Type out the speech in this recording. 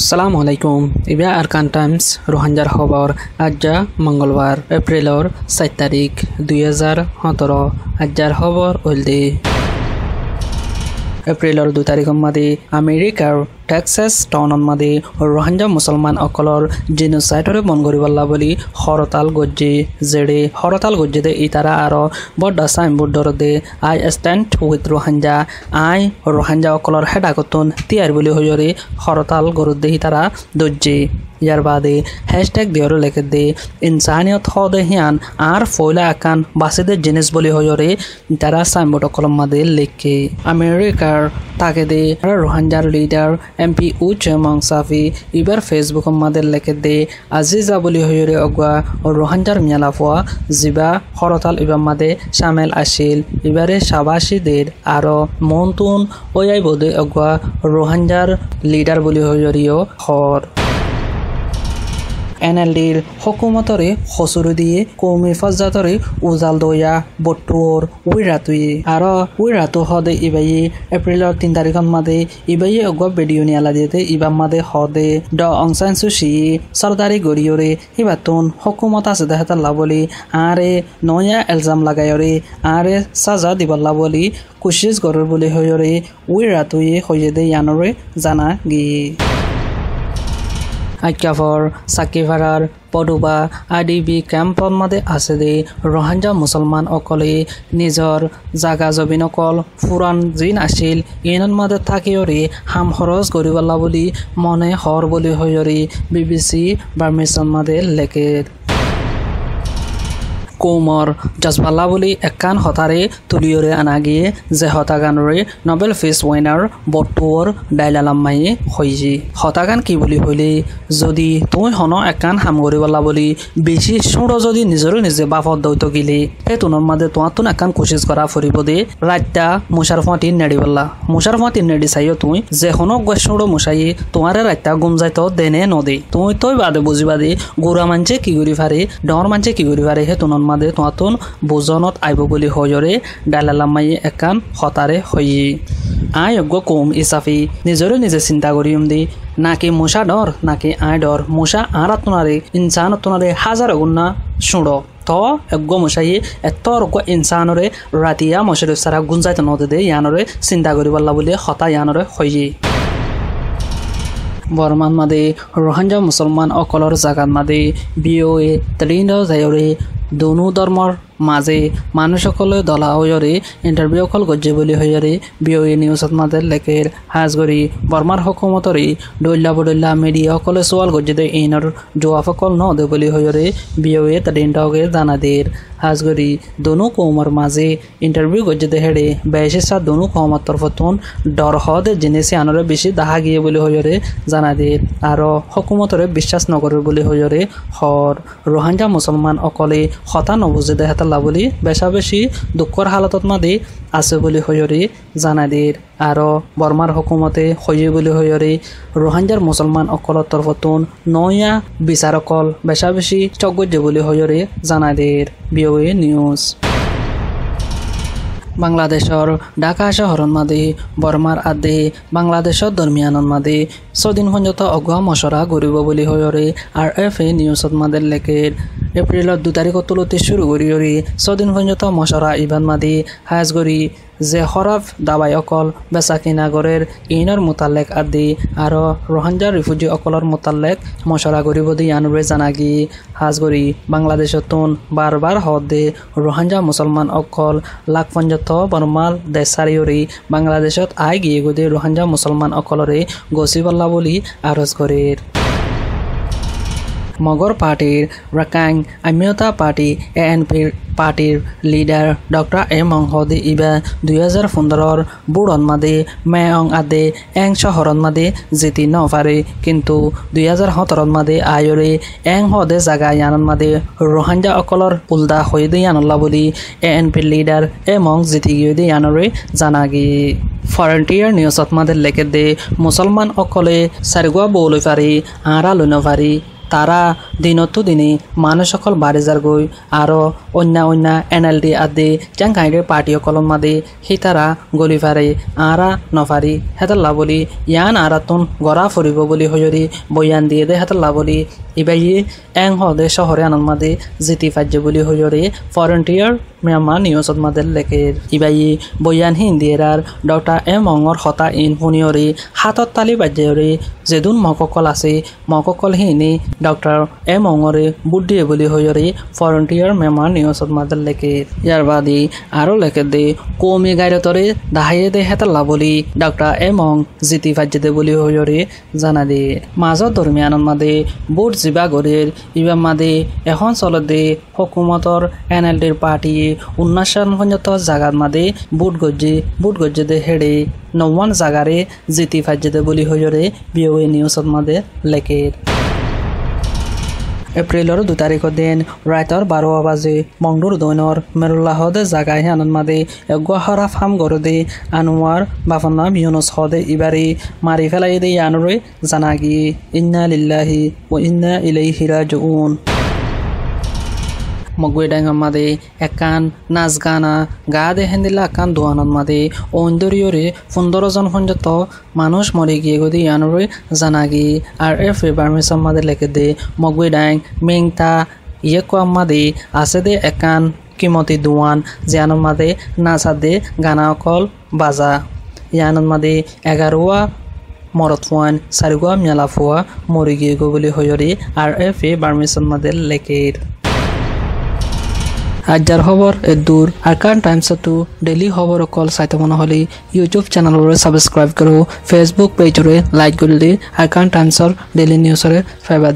আসসালামু আলাইকুম ইবা আরকান টাইমস রোহাঞ্জার খবর আজ্জা মঙ্গলবার এপ্রিলর 7 তারিখ 2017 আজ্জার খবর ওলদে এপ্রিলর 2 তারিখ মাদি আমেরিকার টেক্সাস টাউনত মাদি রোহাঞ্জা মুসলমান অকলর জেনোসাইডরে বন করিবল্লা বলি হরতাল গজ্জি জেডে হরতাল গজ্জিদে ইতারা আরো বড় সাইনবোর্ড দরদে আই স্ট্যান্ড উইথ রোহাঞ্জা আই রোহাঞ্জা অকলর হেডাকতন তিয়ার বলি হইরে হরতাল গরুদে ইতারা দজ্জি ইয়ার বাদে হ্যাশট্যাগ দিয়র লেখে দে ইনসানিয়ত হদে হিয়ান আর ফয়লা আকান বাসিদে জিনিস বলি হইরে তারা সাইনবোর্ড অকলম মাদে লেখে আমেরিকার তাকে দে রোহাঞ্জার লিডার এমপি উচমং সাফি ইবার ফেসবুক মাদের লেখে দে আজিজা বলি হইরে অগুয়া রোহাঞ্জার মিয়ালাফোয়া জিবা হরতাল ইবার মাদে শামেল আসিল ইবারে সাবাসীদের আরো মন্তুন ওয়াই বোধে অগুয়া রোহাঞ্জার লিডার বলি হইরিও হর এনএলডির হকুমতরে হসুরু দিয়ে কৌমি ফজাতরে উজাল দয়া বট্টুর উইরাতুই আর উইরাতু হদে ইবাই এপ্রিলর 3 তারিখ মাদে ইবাই অগুয়া ভিডিও নিয়ালা দিতে ইবাম মাদে হদে ড অং সান সুচি সরদারি গরিয়রে ইবাতুন হকুমত আছে দেহতাল্লা বলি আরে নয়া এলজাম লাগায়রে আরে সাজা দিবাল্লা বলি কোশিশ গরর বলি হইরে উইরাতুই হইয়ে দে ইয়ানরে জানা গি আইকাফর সাকিভারার পডুবা আডিবি ক্যাম্পৰ মাদে আছে দে ৰোহাঞ্জা মুসলমান অকলে নিজৰ জাগা জবিন অকল ফুৰান জিন আছিল ইনৰ মাদে থাকিয়ৰে হাম খৰচ কৰিবলা বুলি মনে হৰ বুলি হয়ৰি বিবিসি বাৰ্মিছন মাদে লেখে কোমর জজবাল্লা বলি একান হতারে তুলিয়রে আনাগিয়ে যে হতাগানরে নোবেল পিস উইনার বট্টুর ডাইলালাম্মাই হইজি হতাগান কি বলি হইলে যদি তুই হন একান হাম করিবলা বলি বেশি সুড় যদি নিজরে নিজে বাপত দৈত গিলে হে তুনৰ মাদে তোয়াতুন একান কোশিশ করা ফুরিব দে রাতটা মুশার ফাঁটি নেড়িবল্লা মুশার ফাঁটি নেড়ি চাইও তুই যে হন গেছুড়ো মুশাই তোমারে রাতটা গুম যাইত দেনে নদে তুই তই বাদে বুঝিবা দে গোড়া মানছে কি করি ফারে ডর মানছে কি করি ফারে হে তুনৰ মাদে তোয়াতুন বুজনত আইব বলি হয়রে ডালালাম্মাই একান হতারে হই আই অজ্ঞ কম ইসাফি নিজরে নিজে চিন্তা করিম দি নাকি মশা ডর নাকি আয় ডর মশা আর আত্মনারে ইনসান আত্মনারে হাজার গুণা শুড় তো অজ্ঞ মশাই এত অজ্ঞ ইনসানরে রাতিয়া মশার সারা গুঞ্জাইতে নদে দে ইয়ানরে চিন্তা করিবল্লা বলি হতা ইয়ানরে হই বর্মান মাদে রোহাঞ্জা মুসলমান অকলর জাগাত মাদে বিওএ তলিন্দ যায়রে দোনো ধর্মর মাঝে মানুষসকলে দলা হইরে ইন্টারভিউ অকল গজ্জে বলি হইরে বিওএ নিউজত মাদের লেখের হাজগরি বর্মার হকুমতরে ডল্লা বডল্লা মিডিয়া অকলে সোয়াল গজ্জে দে ইনর জোয়াফ অকল ন দে বলি হইরে বিওএ তলিন্ডকে জানাদের হাজগরি দোনো কৌমর মাঝে ইন্টারভিউ গজ্জে দে হেড়ে বেশি সাত দোনো কৌমর তরফতুন ডর হদে জিনিসে আনরে বেশি দাহা গিয়ে বলি হইরে জানাদের আর হকুমতরে বিশ্বাস নগরের বলি হইরে হর রোহাঞ্জা মুসলমান অকলে হতা নবুজে দেহাতাল্লা বলি বেশা বেশি দুঃখর হালতত মাদে আছে বলি হইরে জানাদের আর বর্মার হকুমতে হইয়ে বলি হইরে রোহাঞ্জার মুসলমান অকলর তরফতুন নয়া বিচার অকল বেশা বেশি চকগজ্জে বলি হইরে জানাদের বিওএ নিউজ বাংলাদেশৰ ঢাকা শহৰৰ মাদে বৰ্মাৰ আদে বাংলাদেশৰ দৰমিয়ানৰ মাদে ছদিন পৰ্যন্ত অগুৱা মছৰা কৰিব বুলি হয়ৰে RFA নিউজত মাদে লেখে এপ্ৰিলৰ 2 তাৰিখত তুলতে শুৰু কৰি ছদিন পৰ্যন্ত মছৰা ইবান মাদে হাজগৰি যে খরাব দাবাই অকল বেচা কিনা গড়ের ইনর মোতালেক আদি আর রোহাঞ্জা রিফিউজি অকলর মোতালেক মশরা করিব দি আনরে জানাগি হাজগরি বাংলাদেশতন বারবার হদে রোহাঞ্জা মুসলমান অকল লাখ পঞ্জত বর্মাল দেশারিয়রি বাংলাদেশত আই গিয়ে গদে রোহাঞ্জা মুসলমান অকলরে গছিবল্লা বলি আরজ করে মগর পার্টির রাকাং আমিয়তা পার্টি ANP পার্টির লিডার ডক্টর এম অং হদে ইবা 2015 বুড়ন মাদে মে অং আদে এং শহরন মাদে জিতি নপারে কিন্তু 2017 মাদে আয়রে এং হদে জাগা ইয়ানন মাদে রোহাঞ্জা অকলর উল্দা হয়ে দে ইয়ানল্লা বলি ANP লিডার এম অং জিতি গিয়ে দে ইয়ানরে জানাগি ফ্রন্টিয়ার নিউজত মাদে লেখে দে মুসলমান অকলে সারগুয়া বৌলই পারি আরা লুনো পারি তারা দিনতো দিনে মানুহসকল বাঢ়ি যাৰ গৈ আৰু অন্য NLD আদি চেংকাইৰে পাৰ্টীসকলৰ মাদে সীতাৰা গলি ফাৰে আৰা নফাৰি হেতাল্লা বুলি ইয়ান আৰাতোন গৰা ফুৰিব বুলি হয়ৰি বয়ান দিয়ে দে হেতাল্লা বুলি ইবাই এং হদে শহরে আনন্দ মাদে জিতি ফাজ্য বুলি হয়রে ফরেন্টিয়ার মিয়ানমার নিউজত মাদে লেখে ইবাই বয়ান হিন্দিয়ার ডক্টর এম অঙর হতা ইন শুনিয়রে হাতত তালি বাজ্যরে যেদুন মককল আছে মককল হিনি ডক্টর এম অঙরে বুদ্ধিয়ে বুলি হয়রে ফরেন্টিয়ার মিয়ানমার নিউজত মাদে লেখে ইয়ার বাদে আরো লেখে দে কৌমি গাইরতরে দাহাইয়ে দে হেতাল্লা বুলি ডক্টর এম অং জিতি ফাজ্য দে বুলি হয়রে জানা দে মাজত দরমিয়ানত মাদে বুট জিবা গরের ইবাম মাদে এখন চলতে হুকুমতর NLDর পার্টি 19 পর্যন্ত জাগাত মাদে বুট গজ্জে দে হেডে 9 জাগারে জিতি ফাজ্য দে বুলি হয়রে BOA নিউজত মাদে লেখে এপ্রিলর 2 তাৰিখৰ দিন ৰাইতৰ 12 বাজে মংডুৰ দৈনৰ মেৰুল্লাহদে জাগাই আনন্দ মাদে গুৱাহাৰা ফাৰ্ম গৰদে আনোৱাৰ বাফনা বিয়নস হদে ইবাৰি মাৰি ফেলাই দে আনৰে জানাগি ইন্না লিল্লাহি ওয়া ইন্না ইলাইহি রাজিউন মগুই ডাঙ্গা মাদে একান নাচ গানা গা দে হেন্দিলা একান দোয়ানত মাদে অন্দরিয়রে 15 জন পর্যন্ত মানুষ মরে গিয়ে গদি আনরে জানাগি আর বার্মিসম মাদে লেখে দে মগুই ডাং মেংতা ইয়ে কোয়াম মাদে আছে দে একান কিমতি দোয়ান জিয়ানত মাদে নাচা দে গানা অকল বাজা ইয়ানত মাদে 11 মরত ফুয়ান 4 মেলা ফুয়া মরে গিয়ে গো বলি হয়রি আর বার্মিসম মাদে লেখে আজাৰ খবৰ দূৰ আৰকান টাইমছতো ডেইলি খবৰ অকল চাইতে মন হলে ইউটিউব চেনেলৰে সাবস্ক্ৰাইব কৰো ফেসবুক পেজৰে লাইক কৰি দি আৰকান টাইমছৰ ডেইলি নিউজৰে ফাইবা